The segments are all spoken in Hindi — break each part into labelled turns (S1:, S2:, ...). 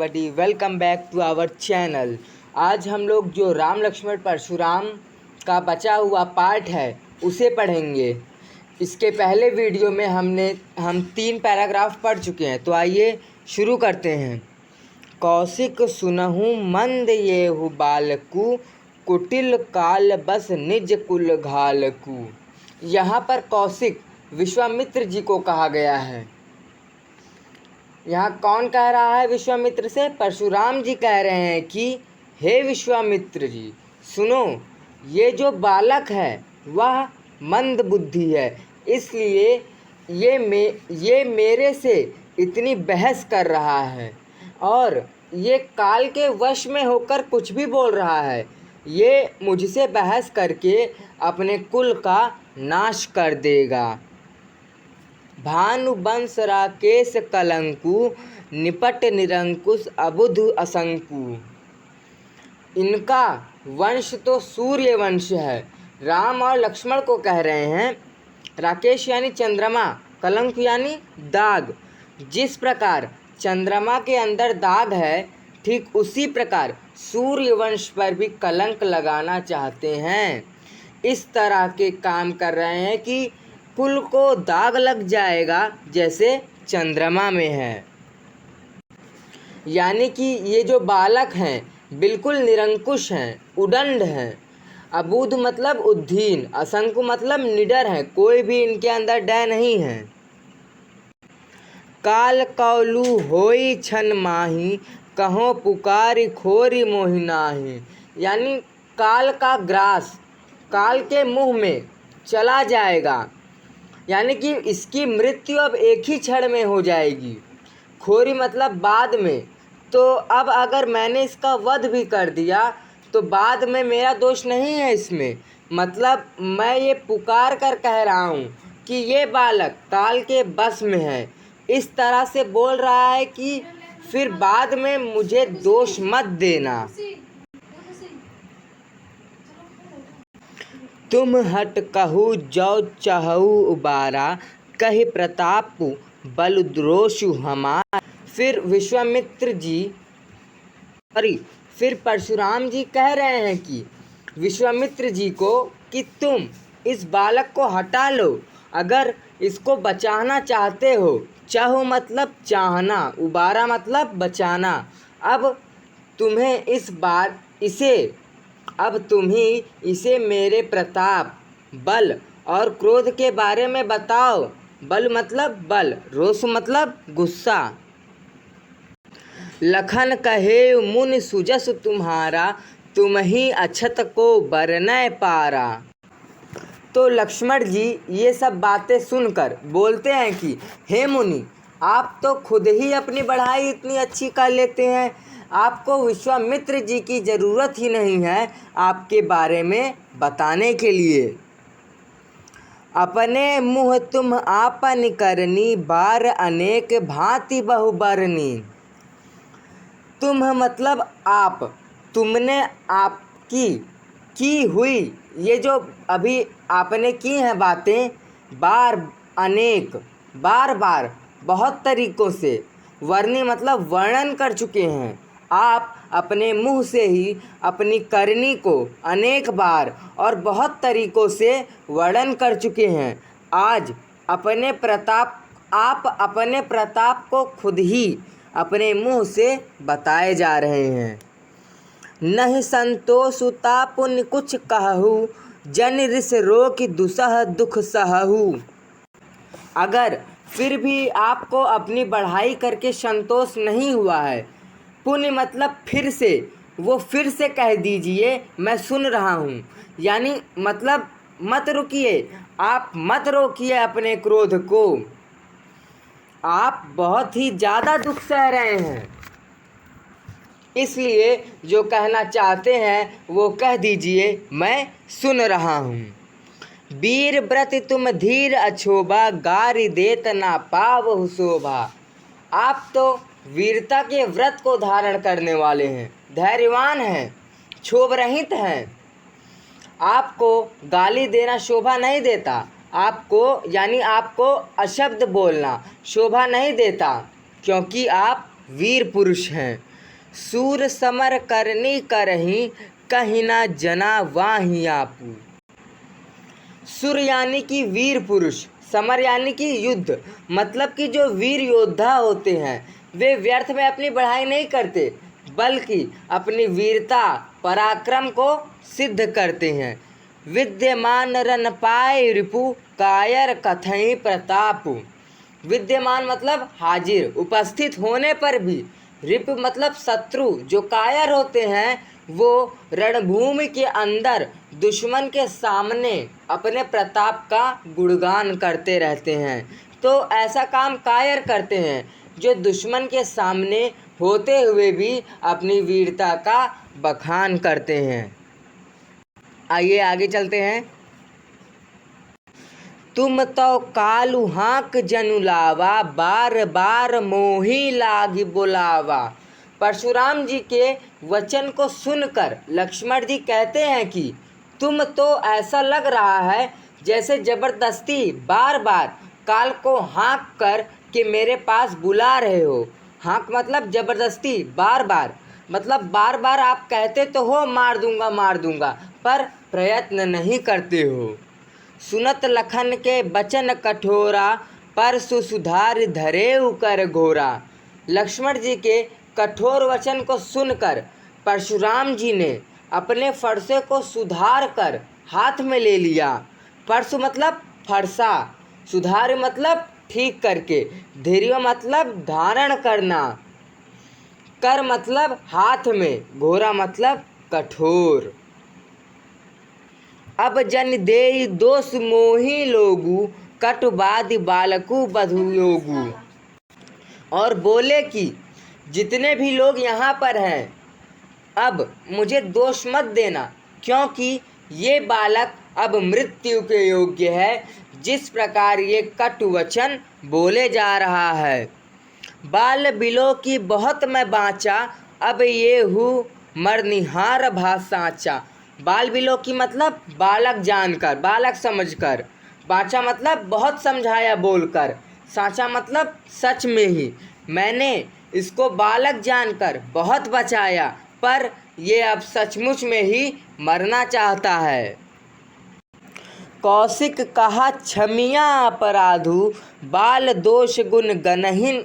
S1: Everybody, welcome back to our channel. आज हम लोग जो राम लक्ष्मण परशुराम का बचा हुआ पार्ट है उसे पढ़ेंगे। इसके पहले वीडियो में हम 3 पैराग्राफ पढ़ चुके हैं, तो आइए शुरू करते हैं। कौशिक सुनहु मंद येहु बालकु, कुटिल काल बस निज कुल घालकु। यहाँ पर कौशिक विश्वामित्र जी को कहा गया है। यहाँ कौन कह रहा है विश्वामित्र से? परशुराम जी कह रहे हैं कि हे विश्वामित्र जी, सुनो, ये जो बालक है वह मंद बुद्धि है, इसलिए ये मेरे से इतनी बहस कर रहा है और ये काल के वश में होकर कुछ भी बोल रहा है। ये मुझसे बहस करके अपने कुल का नाश कर देगा। भानुवंश राकेश कलंकु, निपट निरंकुश अबुध असंकु। इनका वंश तो सूर्य वंश है। राम और लक्ष्मण को कह रहे हैं। राकेश यानी चंद्रमा, कलंक यानी दाग। जिस प्रकार चंद्रमा के अंदर दाग है, ठीक उसी प्रकार सूर्य वंश पर भी कलंक लगाना चाहते हैं। इस तरह के काम कर रहे हैं कि कुल को दाग लग जाएगा जैसे चंद्रमा में है। यानी कि ये जो बालक हैं बिल्कुल निरंकुश हैं, उदंड हैं। अबूध मतलब उद्दीन, असंकु मतलब निडर हैं, कोई भी इनके अंदर डर नहीं है। काल कौलू होई छन माही, कहो पुकारी खोरी मोहि नाही। यानी काल का ग्रास काल के मुंह में चला जाएगा, यानी कि इसकी मृत्यु अब एक ही क्षण में हो जाएगी। खोरी मतलब बाद में। तो अब अगर मैंने इसका वध भी कर दिया तो बाद में मेरा दोष नहीं है इसमें। मतलब मैं ये पुकार कर कह रहा हूँ कि ये बालक काल के बस में है। इस तरह से बोल रहा है कि फिर बाद में मुझे दोष मत देना। तुम हट कहू जो चाहू उबारा, कहि प्रताप बलद्रोषु हमार। फिर विश्वामित्र जी फिर परशुराम जी कह रहे हैं कि विश्वामित्र जी को कि तुम इस बालक को हटा लो अगर इसको बचाना चाहते हो। चाहो मतलब चाहना, उबारा मतलब बचाना। अब तुम ही इसे मेरे प्रताप, बल और क्रोध के बारे में बताओ। बल मतलब बल, रोष मतलब गुस्सा। लखन कहे मुनि सुजस तुम्हारा, तुम ही अछत को बरनय पारा। तो लक्ष्मण जी ये सब बातें सुनकर बोलते हैं कि हे मुनि, आप तो खुद ही अपनी बढ़ाई इतनी अच्छी कर लेते हैं, आपको विश्वामित्र जी की ज़रूरत ही नहीं है आपके बारे में बताने के लिए। अपने मुँह तुम आपन करनी, बार अनेक भांति बहुबरनी। तुम मतलब आप, तुमने आपकी की हुई ये जो अभी आपने की हैं बातें, बार बार बहुत तरीक़ों से, वर्णी मतलब वर्णन कर चुके हैं। आप अपने मुँह से ही अपनी करनी को अनेक बार और बहुत तरीक़ों से वर्णन कर चुके हैं। आज आप अपने प्रताप को खुद ही अपने मुँह से बताए जा रहे हैं। नहीं संतोष पुण्य कुछ कहू, जन रिस रोक दुसह दुख सहू। अगर फिर भी आपको अपनी बढ़ाई करके संतोष नहीं हुआ है, पुण्य मतलब फिर से कह दीजिए, मैं सुन रहा हूँ। यानी मतलब मत रुकिए, आप मत रोकिए अपने क्रोध को। आप बहुत ही ज़्यादा दुख सह रहे हैं, इसलिए जो कहना चाहते हैं वो कह दीजिए, मैं सुन रहा हूँ। वीर व्रत तुम धीर अछोभा, गारि देत ना पावहु शोभा। आप तो वीरता के व्रत को धारण करने वाले हैं, धैर्यवान हैं, क्षोभ रहित हैं। आपको गाली देना शोभा नहीं देता, आपको अशब्द बोलना शोभा नहीं देता, क्योंकि आप वीर पुरुष हैं। सूर समर करनी करही, कहीं ना जना वाही आपू। सुर यानी कि वीर पुरुष, समर यानी कि युद्ध, मतलब कि जो वीर योद्धा होते हैं वे व्यर्थ में अपनी बढ़ाई नहीं करते, बल्कि अपनी वीरता पराक्रम को सिद्ध करते हैं। विद्यमान रन पाए रिपु, कायर कथई प्रतापु। विद्यमान मतलब हाजिर, उपस्थित होने पर भी। रिपु मतलब शत्रु, जो कायर होते हैं वो रणभूमि के अंदर दुश्मन के सामने अपने प्रताप का गुणगान करते रहते हैं। तो ऐसा काम कायर करते हैं जो दुश्मन के सामने होते हुए भी अपनी वीरता का बखान करते हैं। आइए आगे चलते हैं। तुम तो कालू हाँक जनु लावा, बार बार मोही लागी बुलावा। परशुराम जी के वचन को सुनकर लक्ष्मण जी कहते हैं कि तुम तो ऐसा लग रहा है जैसे जबरदस्ती बार बार काल को हाँक कर कि मेरे पास बुला रहे हो। हाँक मतलब जबरदस्ती, बार बार मतलब बार बार आप कहते तो हो मार दूंगा, पर प्रयत्न नहीं करते हो। सुनत लखन के बचन कठोरा, परसु सुधार धरेउ कर घोरा। लक्ष्मण जी के कठोर वचन को सुनकर परशुराम जी ने अपने फरसे को सुधार कर हाथ में ले लिया। परसु मतलब फरसा, सुधार मतलब ठीक करके, धैर्य मतलब धारण करना, कर मतलब हाथ में, घोरा मतलब कठोर। अब जन देई दोष मोही लोगु, कटुबादि बालकु बधु योगु। और बोले कि जितने भी लोग यहाँ पर हैं अब मुझे दोष मत देना, क्योंकि ये बालक अब मृत्यु के योग्य है, जिस प्रकार ये कटु वचन बोले जा रहा है। बाल बिलो की बहुत मैं बाँचा, अब ये हूँ मरनिहार भाषाचा। बाल बिलो की मतलब बालक जानकर, बालक समझकर, बाँचा मतलब बहुत समझाया बोलकर, साचा मतलब सच में ही। मैंने इसको बालक जानकर बहुत बचाया, पर ये अब सचमुच में ही मरना चाहता है। कौशिक कहा क्षमिया अपराधु, बाल दोष गुण गनहिन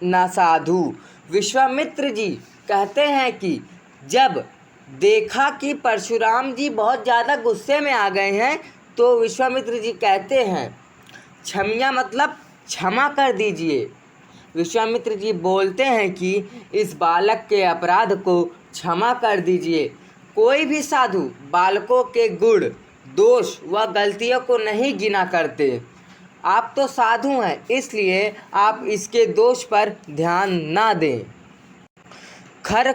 S1: न साधु। विश्वामित्र जी कहते हैं कि जब देखा कि परशुराम जी बहुत ज़्यादा गुस्से में आ गए हैं तो विश्वामित्र जी कहते हैं क्षमिया मतलब क्षमा कर दीजिए। विश्वामित्र जी बोलते हैं कि इस बालक के अपराध को क्षमा कर दीजिए। कोई भी साधु बालकों के गुण, दोष व गलतियों को नहीं गिना करते। आप तो साधु हैं, इसलिए आप इसके दोष पर ध्यान ना दें। खर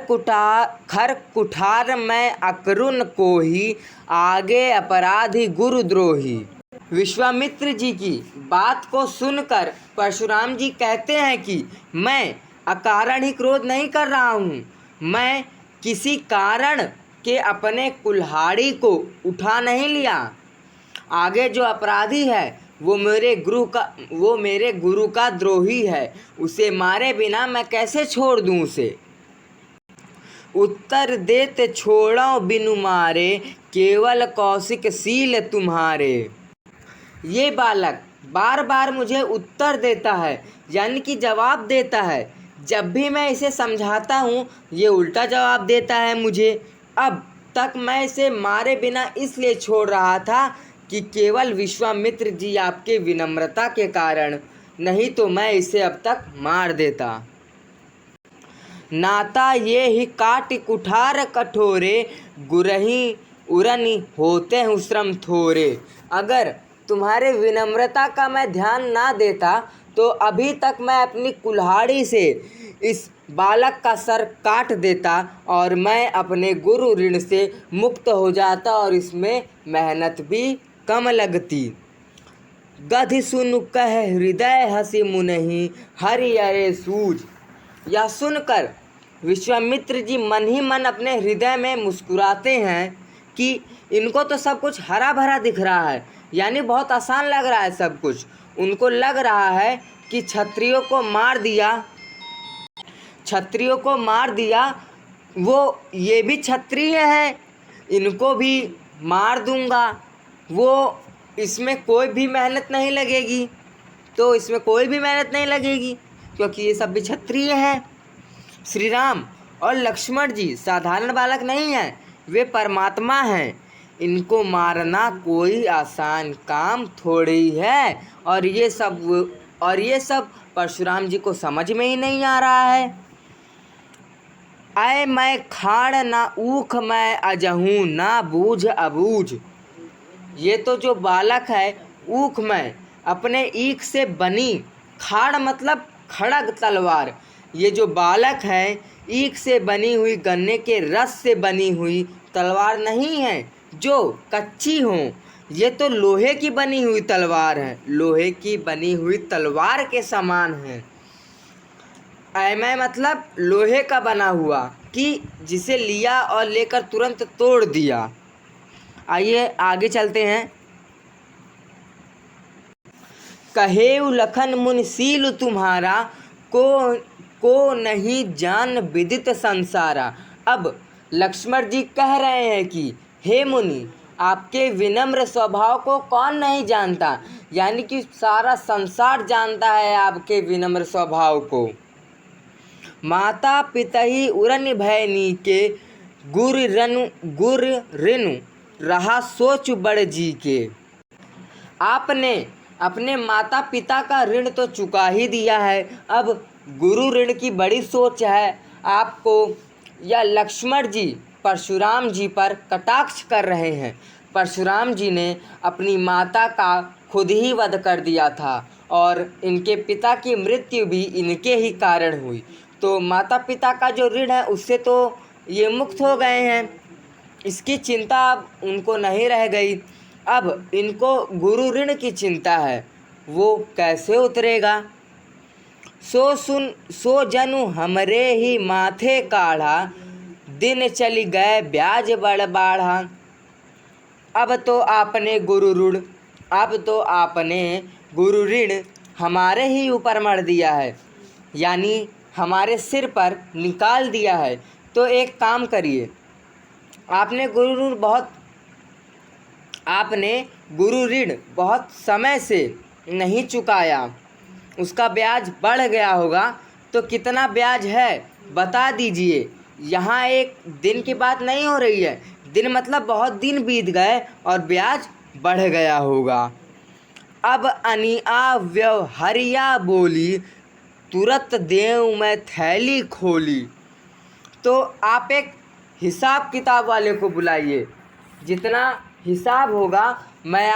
S1: कुठार में अकरुण को ही, आगे अपराधी गुरुद्रोही। विश्वामित्र जी की बात को सुनकर परशुराम जी कहते हैं कि मैं अकारण ही क्रोध नहीं कर रहा हूँ, मैं किसी कारण के अपने कुल्हाड़ी को उठा नहीं लिया। आगे जो अपराधी है वो मेरे गुरु का द्रोही है, उसे मारे बिना मैं कैसे छोड़ दूँ उसे। उत्तर देते छोड़ो बिनु मारे, केवल कौशिक सील तुम्हारे। ये बालक बार बार मुझे उत्तर देता है, यानी कि जवाब देता है। जब भी मैं इसे समझाता हूँ ये उल्टा जवाब देता है मुझे। अब तक मैं इसे मारे बिना इसलिए छोड़ रहा था कि केवल विश्वामित्र जी आपके विनम्रता के कारण, नहीं तो मैं इसे अब तक मार देता। नाता ये ही काट कुठार कठोरे, गुरही उरनी होते हैं श्रम थोरे। अगर तुम्हारे विनम्रता का मैं ध्यान ना देता तो अभी तक मैं अपनी कुल्हाड़ी से इस बालक का सर काट देता और मैं अपने गुरु ऋण से मुक्त हो जाता और इसमें मेहनत भी कम लगती। गधि सुन कह हृदय हसी मुनहि, हरि अरे सूझ। यह सुनकर विश्वामित्र जी मन ही मन अपने हृदय में मुस्कुराते हैं कि इनको तो सब कुछ हरा भरा दिख रहा है, यानी बहुत आसान लग रहा है सब कुछ। उनको लग रहा है कि क्षत्रियों को मार दिया वो ये भी क्षत्रिय है, इनको भी मार दूंगा। वो इसमें कोई भी मेहनत नहीं लगेगी, तो इसमें कोई भी मेहनत नहीं लगेगी क्योंकि ये सब भी क्षत्रिय हैं। श्री राम और लक्ष्मण जी साधारण बालक नहीं हैं, वे परमात्मा हैं। इनको मारना कोई आसान काम थोड़ी है। और ये सब परशुराम जी को समझ में ही नहीं आ रहा है। आए मैं खाड़ ना ऊख मैं अजहूँ ना बूझ अबूझ। ये तो जो बालक है ऊख में अपने ईख से बनी, खाड़ मतलब खड़ग तलवार, ये जो बालक है ईख से बनी हुई गन्ने के रस से बनी हुई तलवार नहीं है जो कच्ची हो। ये तो लोहे की बनी हुई तलवार है, लोहे की बनी हुई तलवार के समान है। ऐमै मतलब लोहे का बना हुआ, कि जिसे लिया और लेकर तुरंत तोड़ दिया। आइए आगे चलते हैं। कहेउ लखन मुनिशील तुम्हारा, को नहीं जान विदित संसारा। अब लक्ष्मण जी कह रहे हैं कि हे मुनि, आपके विनम्र स्वभाव को कौन नहीं जानता, यानी कि सारा संसार जानता है आपके विनम्र स्वभाव को। माता पितहि उरन भयनी के, गुर रिनु रहा सोच बड़ जी के। आपने अपने माता पिता का ऋण तो चुका ही दिया है, अब गुरु ऋण की बड़ी सोच है आपको। या लक्ष्मण जी परशुराम जी पर कटाक्ष कर रहे हैं। परशुराम जी ने अपनी माता का खुद ही वध कर दिया था और इनके पिता की मृत्यु भी इनके ही कारण हुई, तो माता पिता का जो ऋण है उससे तो ये मुक्त हो गए हैं, इसकी चिंता अब उनको नहीं रह गई। अब इनको गुरु ऋण की चिंता है, वो कैसे उतरेगा। सो जनु हमरे ही माथे काढ़ा, दिन चली गए ब्याज बड़ बाढ़ा। अब तो आपने गुरु ऋण हमारे ही ऊपर मढ़ दिया है, यानी हमारे सिर पर निकाल दिया है। तो एक काम करिए, आपने गुरु ऋण बहुत समय से नहीं चुकाया, उसका ब्याज बढ़ गया होगा, तो कितना ब्याज है बता दीजिए। यहाँ एक दिन की बात नहीं हो रही है, दिन मतलब बहुत दिन बीत गए और ब्याज बढ़ गया होगा। अब अनिया व्यवहारिया बोली, तुरंत देव मैं थैली खोली। तो आप एक हिसाब किताब वाले को बुलाइए, जितना हिसाब होगा मैं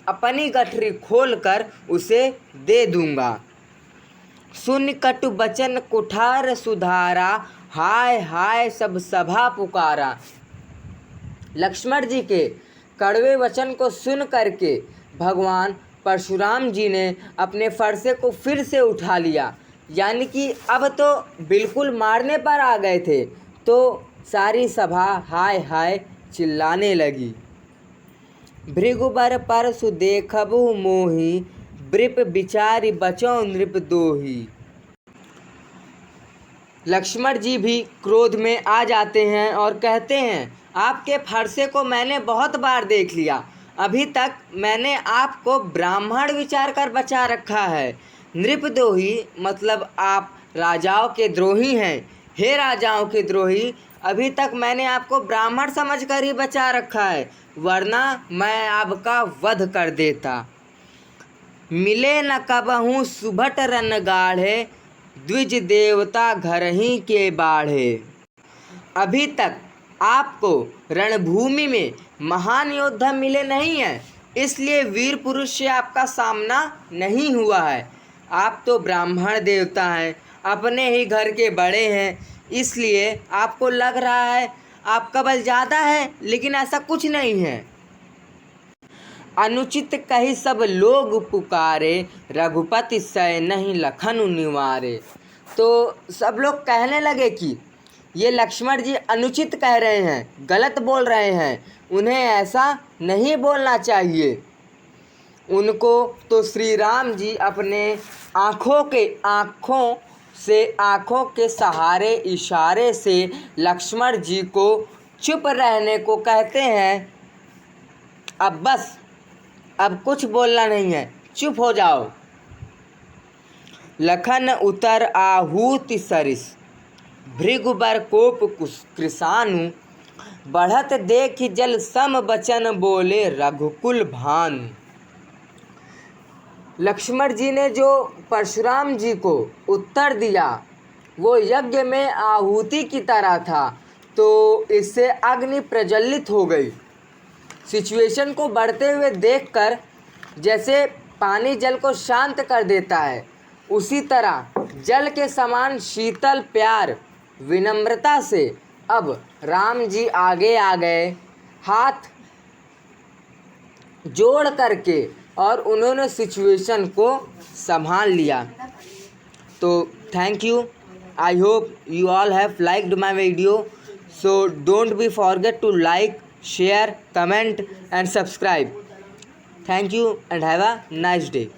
S1: अपनी गठरी खोलकर उसे दे दूंगा। सुन कटु बचन कुठार सुधारा, हाय हाय सब सभा पुकारा। लक्ष्मण जी के कड़वे वचन को सुन करके भगवान परशुराम जी ने अपने फरसे को फिर से उठा लिया, यानी कि अब तो बिल्कुल मारने पर आ गए थे, तो सारी सभा हाय हाय चिल्लाने लगी। भृगुबर परसु देखबु मोही, बृप बिचारी बचौ नृप दोही। लक्ष्मण जी भी क्रोध में आ जाते हैं और कहते हैं, आपके फरसे को मैंने बहुत बार देख लिया, अभी तक मैंने आपको ब्राह्मण विचार कर बचा रखा है। नृपद्रोही मतलब आप राजाओं के द्रोही हैं। हे राजाओं के द्रोही, अभी तक मैंने आपको ब्राह्मण समझकर ही बचा रखा है, वरना मैं आपका वध कर देता। मिले न कबहूँ सुभट रन गाढ़े, द्विज देवता घर ही के बाढ़े। अभी तक आपको रणभूमि में महान योद्धा मिले नहीं हैं, इसलिए वीर पुरुष से आपका सामना नहीं हुआ है। आप तो ब्राह्मण देवता हैं, अपने ही घर के बड़े हैं, इसलिए आपको लग रहा है आपका बल ज़्यादा है, लेकिन ऐसा कुछ नहीं है। अनुचित कही सब लोग पुकारे, रघुपति सै नहीं लखन निवारे। तो सब लोग कहने लगे कि ये लक्ष्मण जी अनुचित कह रहे हैं, गलत बोल रहे हैं, उन्हें ऐसा नहीं बोलना चाहिए। उनको तो श्री राम जी अपने आँखों से आँखों के सहारे इशारे से लक्ष्मण जी को चुप रहने को कहते हैं। अब बस, अब कुछ बोलना नहीं है, चुप हो जाओ। लखन उतर आहूति सरिस, भृगुबर कोप कृसानु, बढ़त देख जल सम बचन बोले रघुकुल भानु। लक्ष्मण जी ने जो परशुराम जी को उत्तर दिया वो यज्ञ में आहुति की तरह था, तो इससे अग्नि प्रज्वलित हो गई। सिचुएशन को बढ़ते हुए देखकर जैसे पानी जल को शांत कर देता है, उसी तरह जल के समान शीतल प्यार विनम्रता से अब राम जी आगे आ गए, हाथ जोड़ करके, और उन्होंने सिचुएशन को संभाल लिया। तो thank you, I hope you all have liked my video, so don't be forget to like, share, comment and subscribe. Thank you and have a nice day.